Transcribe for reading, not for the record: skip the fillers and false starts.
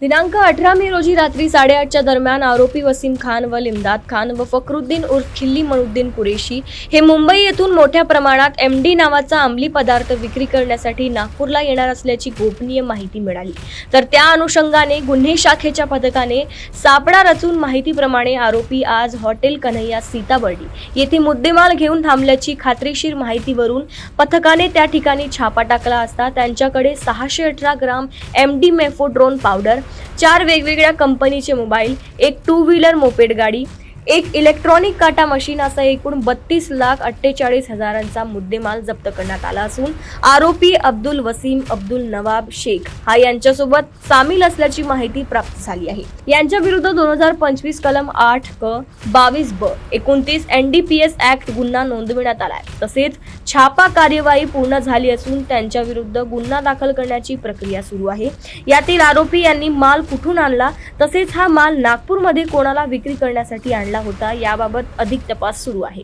दिनांक 18 मे रोजी रात्री 8:30च्या दरम्यान आरोपी वसीम खान व लिमदाद खान व फखरुद्दीन उर्फ खिल्ली मनुद्दीन कुरेशी हे मुंबई येथून मोठ्या प्रमाणात MD नावाचा अंमली पदार्थ विक्री करण्यासाठी नागपूरला येणार असल्याची गोपनीय माहिती मिळाली। तर त्या अनुषंगाने गुन्हे शाखेच्या पथकाने सापळा रचून माहितीप्रमाणे आरोपी आज हॉटेल कन्हैया सीताबर्डी येथे मुद्देमाल घेऊन थांबल्याची खात्रीशीर माहितीवरून पथकाने त्या ठिकाणी छापा टाकला असता त्यांच्याकडे 618 ग्राम MD मेफोड्रोन पावडर, 4 वेगवेगळ्या कंपनीचे मोबाईल, एक 2 व्हीलर मोपेड गाडी, एक इलेक्ट्रॉनिक काटा मशीन असा एकूण 32,48,000चा मुद्देमाल जप्त करण्यात आला असून आरोपी अब्दुल वसीम अब्दुल नवाब शेख हा यांच्यासोबत सामील असल्याची माहिती प्राप्त झाली आहे। यांच्या विरुद्ध 2025 कलम 8 क 22 ब 29 NDPS ऍक्ट गुन्हा नोंदविण्यात आला आहे। तसेच छापा कार्यवाही पूर्ण झाली असून त्यांच्या विरुद्ध गुन्हा दाखल करण्याची प्रक्रिया सुरू आहे। यातील आरोपी यांनी माल कुठून आणला तसेच हा माल नागपूरमध्ये कोणाला विक्री करण्यासाठी आणला होता याबाबत अधिक तपास सुरू आहे।